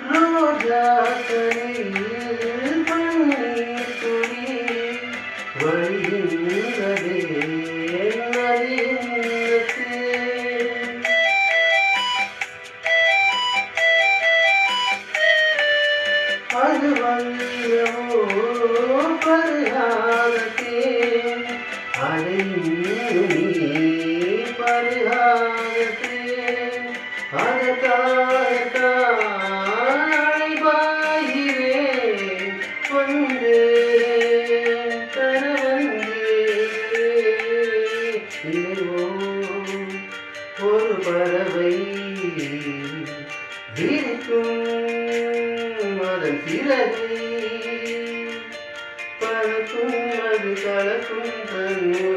ரோஜா கரையில் பன்னீர் துளி வழிகின்றதே நதியின்னத்தே. அது வல்லவோ பரிகாரத்தே அதை நீ பரிகாரத்தே அதற்காகத்தாய் பாயிரேன் வந்தேன் தர வந்தேன் இல்லையோ ஒரு பறவை விரிக்கும் அதன் சிறகை பறக்கும் அது கலக்கும் தன்னுரை